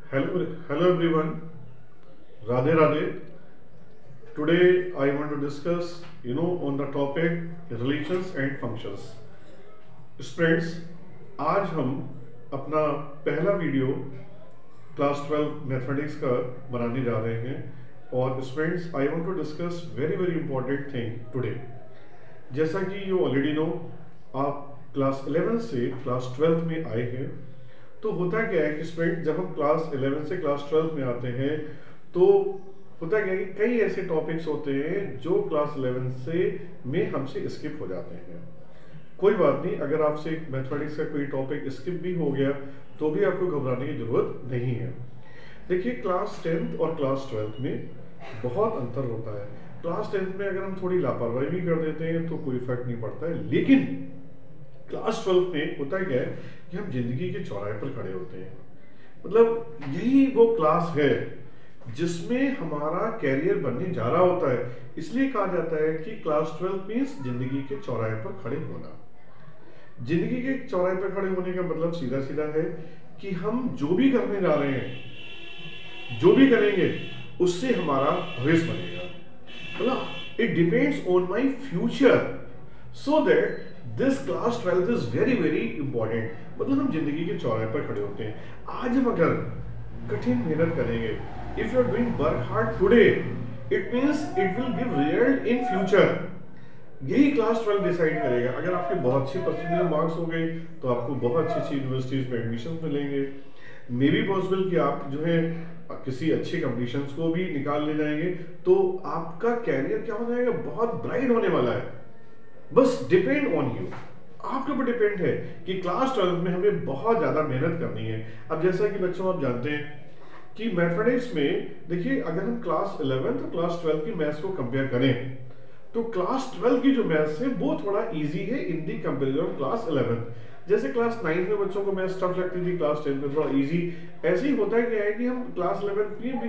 Hello everyone. Radhe Radhe. Today I want to discuss, on the topic relations and functions. Friends, आज हम अपना पहला video class 12 mathematics का बनाने जा रहे हैं और students I want to discuss very very important thing today. जैसा कि यू ऑलरेडी नो, आप क्लास 11 से क्लास 12 में आए हैं। तो होता क्या है कि स्टूडेंट जब हम क्लास 11 से क्लास 12 में आते हैं तो होता क्या है कि कई ऐसे टॉपिक्स होते हैं जो क्लास 11 से में हमसे स्किप हो जाते हैं। कोई बात नहीं, अगर आपसे मैथमेटिक्स का कोई टॉपिक स्किप भी हो गया तो भी आपको घबराने की जरूरत नहीं है। देखिए, क्लास 10th और क्लास 12th में बहुत अंतर होता है। क्लास 10th में अगर हम थोड़ी लापरवाही भी कर देते हैं तो कोई फर्क नहीं पड़ता है, लेकिन क्लास 12 में होता क्या है कि हम जिंदगी के चौराहे पर खड़े होते हैं। मतलब यही वो क्लास है जिसमें हमारा कैरियर बनने जा रहा होता है। इसलिए कहा जाता है कि क्लास 12 मीन्स जिंदगी के चौराहे पर खड़े होना। जिंदगी के चौराहे पर खड़े होने का मतलब सीधा सीधा है कि हम जो भी करने जा रहे हैं, जो भी करेंगे, उससे हमारा भविष्य बनेगा। मतलब it depends on my future, so that this class 12 is very very important. मतलब हम जिंदगी के चौराहे पर खड़े होते हैं। आज हम अगर कठिन मेहनत करेंगे, if you are doing work hard today, it means it will give result in future. यही क्लास 12 डिसाइड करेगा। अगर आपके बहुत अच्छे परसेंटेज मार्क्स हो गए तो आपको बहुत अच्छी अच्छी यूनिवर्सिटीज में एडमिशन मिलेंगे। मे बी पॉसिबल कि आप जो है किसी अच्छे कंपटीशंस को भी निकाल ले जाएंगे, तो आपका कैरियर क्या हो जाएगा, बहुत ब्राइट होने वाला है। बस डिपेंड ऑन यू, आपके ऊपर डिपेंड है कि क्लास 12 में हमें बहुत ज्यादा मेहनत करनी है। अब जैसा कि बच्चों आप जानते हैं कि मैथमेटिक्स में देखिए, अगर हम क्लास 11 और क्लास 12 की मैथ्स को कंपेयर करें तो क्लास 12 की जो मैथ्स है वो थोड़ा इजी है इन दी कंपेरिजन ऑफ क्लास 11। जैसे क्लास 9 में बच्चों को मैथ्स टफ लगती थी, क्लास 10 में थोड़ा इजी। ऐसे ही होता है क्या है कि हम क्लास 11 की भी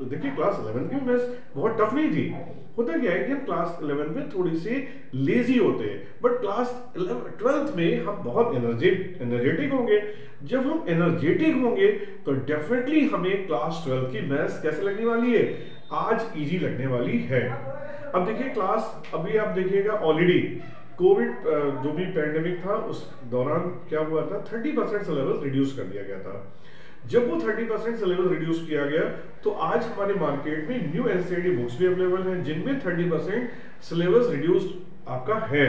देखिए, क्लास 11 की मैथ्स बहुत टफ नहीं थी। होता क्या है कि हम क्लास 11 में थोड़ी सी लेजी होते हैं, बट क्लास 12th में हम बहुत एनर्जेटिक होंगे। जब हम एनर्जेटिक होंगे तो डेफिनेटली हमें क्लास 12 की मैथ्स कैसे लगने वाली है, आज इजी लगने वाली है। अब देखिए क्लास, अभी आप देखिएगा ऑलरेडी कोविड जो भी पैंडेमिक था उस दौरान क्या हुआ था, 30% सिलेबस रिड्यूस कर दिया गया था। जब वो 30% सिलेबस रिड्यूस किया गया तो आज हमारे मार्केट में न्यू एनसीईआरटी बुक्स भी अवेलेबल हैं जिनमें 30% सिलेबस रिड्यूस्ड आपका है।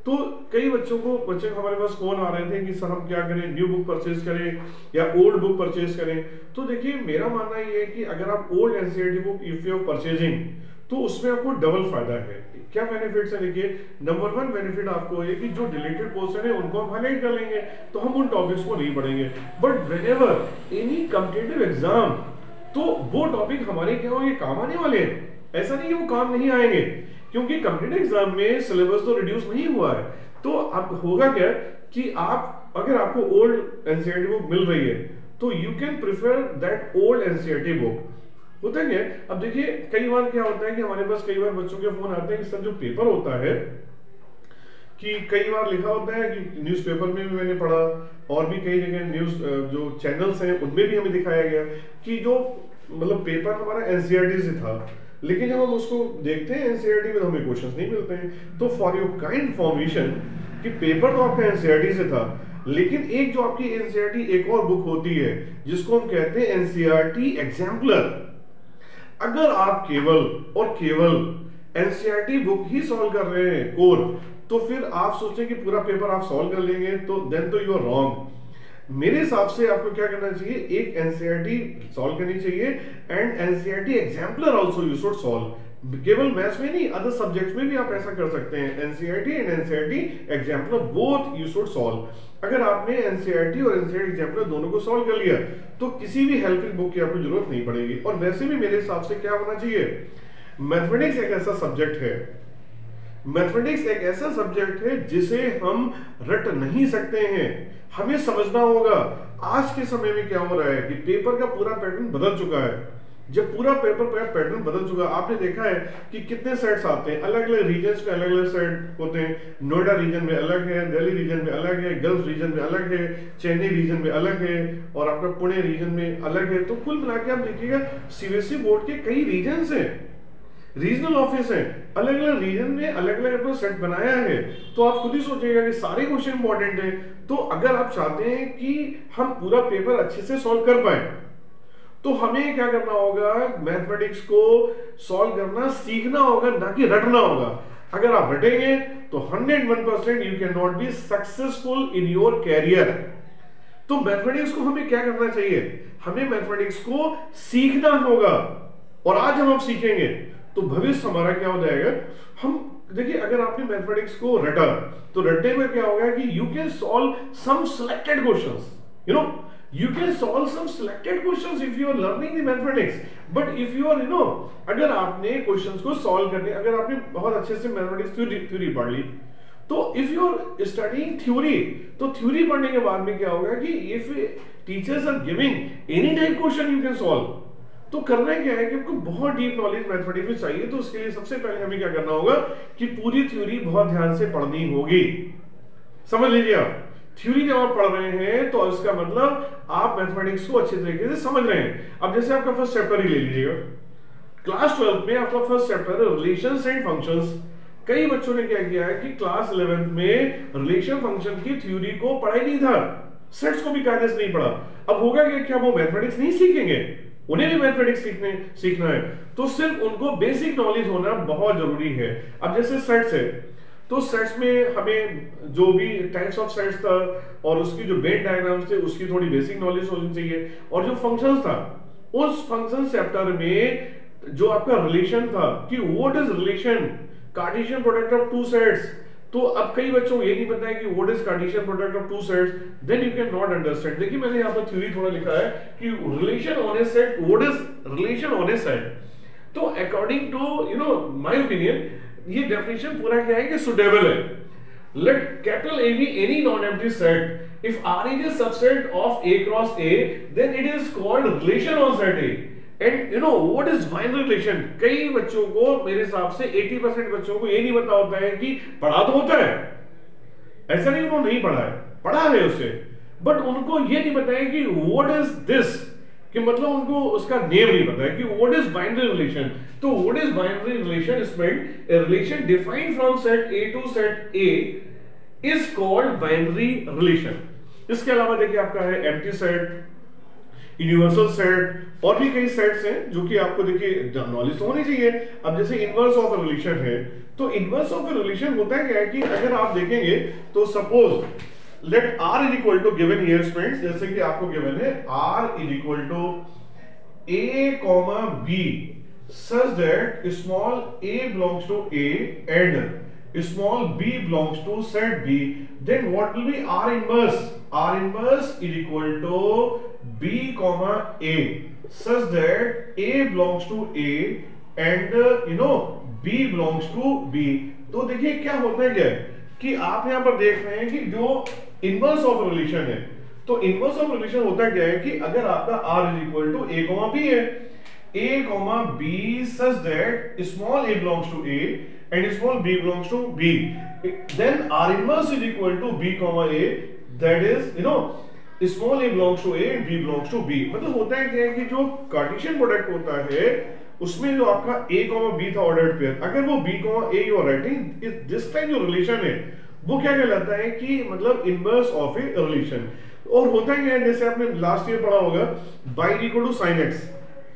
तो कई बच्चे हमारे पास फोन आ रहे थे कि सर हम क्या करें, न्यू बुक परचेज करें या ओल्ड बुक परचेज करें। तो देखिए, मेरा मानना ये है कि अगर आप old NCERT book if you are purchasing तो उसमें आपको डबल फायदा है। क्या बेनिफिट्स है, देखिए, नंबर 1 बेनिफिट आपको है कि जो डिलीटेड पोर्शन है उनको हम हाईलाइट कर लेंगे, तो हम उन टॉपिक्स को नहीं पढ़ेंगे। But whenever any competitive exam, तो वो टॉपिक हमारे क्या होंगे, काम आने वाले हैं। ऐसा नहीं है वो काम नहीं आएंगे, क्योंकि कॉम्पिटिटिव एग्जाम में सिलेबस तो रिड्यूस नहीं हुआ है। तो अब होगा क्या कि आप, अगर आपको ओल्ड एनसीईआरटी बुक मिल रही है तो you can prefer that old NCERT book. होता है। अब देखिए, कई बार क्या होता है कि हमारे पास कई बार बच्चों के फोन आते हैं कि सर जो पेपर होता है, कि कई बार लिखा होता है कि न्यूज़पेपर में भी मैंने पढ़ा और भी कई जगह न्यूज़ जो चैनल्स हैं उनमें भी हमें दिखाया गया कि जो मतलब पेपर हमारा एनसीईआरटी से था, लेकिन जब हम उसको देखते हैं एनसीईआरटी में तो हमें क्वेश्चंस नहीं मिलते हैं। तो फॉर योर काइंड इन्फॉर्मेशन कि पेपर तो आपका एनसीईआरटी से था, लेकिन एक जो आपकी एनसीईआरटी एक और बुक होती है जिसको हम कहते हैं एनसीईआरटी एग्जाम्पलर। अगर आप केवल और केवल एनसीईआरटी बुक ही सॉल्व कर रहे हैं कोर, तो फिर आप सोचें कि पूरा पेपर आप सॉल्व कर लेंगे, तो देन तो यू आर रॉन्ग। मेरे हिसाब से आपको क्या करना चाहिए, एक एनसीईआरटी सॉल्व करनी चाहिए and NCERT exemplar also you should solve. केवल मैथ्स में नहीं, अदर सब्जेक्ट्स में भी आप ऐसा कर सकते हैं। NCERT and NCERT exemplar both you should solve. अगर आपने एनसीईआरटी और एनसीईआरटी एग्जाम्पलर दोनों को सॉल्व कर लिया तो किसी भी हेल्पिंग बुक की आपको जरूरत नहीं पड़ेगी। और वैसे भी मेरे हिसाब से क्या होना चाहिए, मैथमेटिक्स एक ऐसा सब्जेक्ट है, मैथमेटिक्स एक ऐसा सब्जेक्ट है जिसे हम रट नहीं सकते हैं। हमें समझना होगा आज के समय में क्या हो रहा है कि पेपर का पूरा पैटर्न बदल चुका है। जब पूरा पेपर का पैटर्न बदल चुका, आपने देखा है कि कितने सेट्स आते हैं, अलग अलग रीजन्स में अलग अलग सेट होते हैं। नोएडा रीजन में अलग है, दिल्ली रीजन में अलग है, गल्फ रीजन में अलग है, चेन्नई रीजन में अलग है, और आपका पुणे रीजन में अलग है। तो कुल मिला के आप देखिएगा सीबीएसई बोर्ड के कई रीजन्स हैं, रीजनल ऑफिस है, अलग अलग रीजन में अलग अलग अपना सेट बनाया है। तो आप खुद ही सोचिएगा कि सारे क्वेश्चन इंपॉर्टेंट है। तो अगर आप चाहते हैं कि हम पूरा पेपर अच्छे से सॉल्व कर पाए, तो हमें क्या करना होगा, मैथमेटिक्स को सॉल्व करना सीखना होगा, ना कि रटना होगा। अगर आप रटेंगे तो 101% you can not be successful in your career. तो मैथमेटिक्स को हमें क्या करना चाहिए, हमें मैथमेटिक्स को सीखना होगा, और आज हम सीखेंगे तो भविष्य हमारा क्या हो जाएगा। हम देखिए, अगर आपने मैथमेटिक्स को रटा तो रटने में क्या होगा कि you can solve some selected questions, you know, you can solve some selected questions if you are learning the mathematics, but if you are, you know, अगर आपने क्वेश्चंस को सॉल्व करने, अगर आपने बहुत अच्छे से मैथमेटिक्स थ्योरी पढ़ ली, तो if you are studying theory, तो थ्योरी पढ़ने के बाद में क्या होगा कि if teachers are giving any type question you can solve. तो करना क्या है कि आपको बहुत डीप नॉलेज मैथमेटिक्स में चाहिए, तो उसके लिए सबसे पहले हमें क्या करना होगा कि पूरी थ्योरी बहुत ध्यान से पढ़नी होगी। समझ लीजिए, आप थ्योरी जब आप पढ़ रहे हैं तो इसका मतलब आप मैथमेटिक्स को अच्छे तरीके से समझ रहे हैं। अब जैसे आपका फर्स्ट चैप्टर ही ले लीजिएगा, क्लास 12 में आपका फर्स्ट चैप्टर है रिलेशंस एंड फंक्शंस। कई बच्चों ने क्या किया है कि क्लास 11 में रिलेशन फंक्शन की थ्योरी को पढ़ा ही नहीं था, सेट्स को भी कायदे से नहीं पढ़ा। अब होगा क्या वो मैथमेटिक्स नहीं सीखेंगे, उन्हें भी मैथमेटिक्स सीखना है, तो सिर्फ उनको बेसिक नॉलेज होना बहुत जरूरी है। अब जैसे सेट्स है, तो सेट्स में हमें जो भी टाइप्स ऑफ सेट्स था और उसकी जो वेन डायग्राम्स थे उसकी थोड़ी बेसिक नॉलेज होनी चाहिए, और जो फंक्शंस था उस फंक्शन चैप्टर में जो आपका रिलेशन था कि what is relation, Cartesian product of two sets. तो अब कई बच्चों को ये नहीं पता है कि what is cartesian product of two sets, then you can not understand. देखिए मैंने यहाँ पर थ्योरी थोड़ा लिखा है कि relation on a set, what is relation on a set. तो according to you know my opinion, ये डेफिनेशन पूरा क्या है कि सुटेबल है। Let capital A be any non-empty set. If R is a subset of A cross A, then it is called relation on set A. And you know what is binary relation? कई बच्चों को, मेरे हिसाब से 80% बच्चों को ये नहीं पता होता है कि पढ़ा तो होता है, ऐसा नहीं उन्होंने नहीं पढ़ा है, पढ़ा है उसे, बट उनको ये नहीं पता है कि what is this, कि मतलब उनको उसका नेम नहीं पता है कि व्हाट इज बाइनरी रिलेशन। तो what is binary relation is meant a relation defined from set A to set A is called binary relation. इसके अलावा देखिए आपका है एम्प्टी सेट, यूनिवर्सल सेट, और भी कई सेट्स हैं जो कि आपको देखिए नॉलेज तो होनी चाहिए। अब जैसे इनवर्स ऑफ अ रिलेशन है, तो इनवर्स ऑफ अ रिलेशन होता है क्या है कि अगर आप देखेंगे तो suppose let R is equal to given here students, जैसे कि आपको गिवन है R is equal to A, B such that small a belongs to A and small b belongs to set B, then what will be R inverse? R inverse is equal to B, A such that A belongs to A and you know B belongs to B। तो देखिए क्या होता है क्या कि आप यहां पर देख रहे हैं कि जो इनवर्स ऑफ रिलेशन है, तो इनवर्स ऑफ रिलेशन होता क्या है कि अगर आपका R is equal to A, B है, A, B such that small a belongs to A and small b belongs to B, then R inverse is equal to B, A, that is you know small a belongs to A and B belongs to B। मतलब होता है क्या है कि जो Cartesian product होता है उसमें जो आपका A, B था ऑर्डर्ड पेयर, अगर वो B, A you are writing, this time जो रिलेशन है वो क्या कहलाता है कि मतलब इनवर्स ऑफ ए रिलेशन। और होता है जैसे आपने लास्ट ईयर पढ़ा होगा y equal to sine x,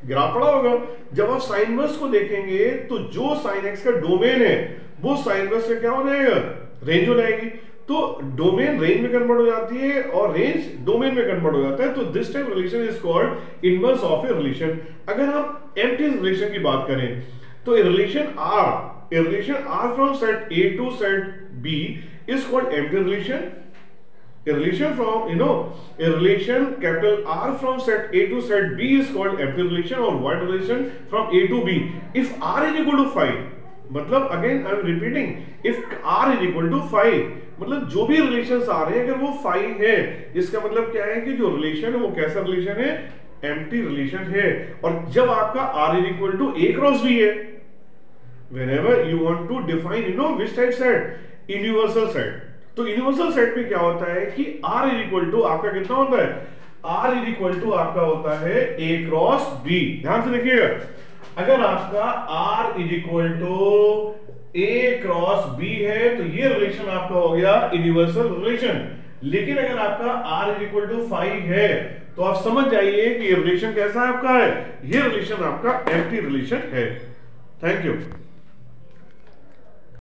graph पढ़ा होगा। जब आप साइन इनवर्स को देखेंगे तो जो साइन एक्स का डोमेन है वो साइन इनवर्स का क्या हो जाएगा, रेंज हो जाएगी। तो डोमेन रेंज में कन्वर्ट हो जाती है और रेंज डोमेन में कन्वर्ट हो जाता है। तो this type relation is called inverse of a relation. अगर हम एम्प्टी रिलेशन की बात करें तो a relation R from set A to set B is called empty relation. A relation from a relation capital R from set A to set B is called empty relation, or void relation from A to B. If R is equal to 5, मतलब again I am repeating, if R is equal to 5, मतलब जो भी relations आ रहे हैं अगर वो 5 है, इसका मतलब क्या है कि जो रिलेशन है वो कैसा रिलेशन है, एम्प्टी रिलेशन है। और जब आपका R is equal to A cross B है, whenever you want to define which type set, universal set. तो यूनिवर्सल सेट में क्या होता है कि R इज इक्वल टू आपका कितना होता है, R इज इक्वल टू आपका होता है A क्रॉस B। ध्यान से देखिएगा, अगर आपका R is equal to A cross B है तो ये रिलेशन आपका हो गया यूनिवर्सल रिलेशन। लेकिन अगर आपका R इज इक्वल टू 5 है तो आप समझ जाइए कि ये रिलेशन कैसा आपका है, ये रिलेशन आपका एम्प्टी रिलेशन है। Thank you.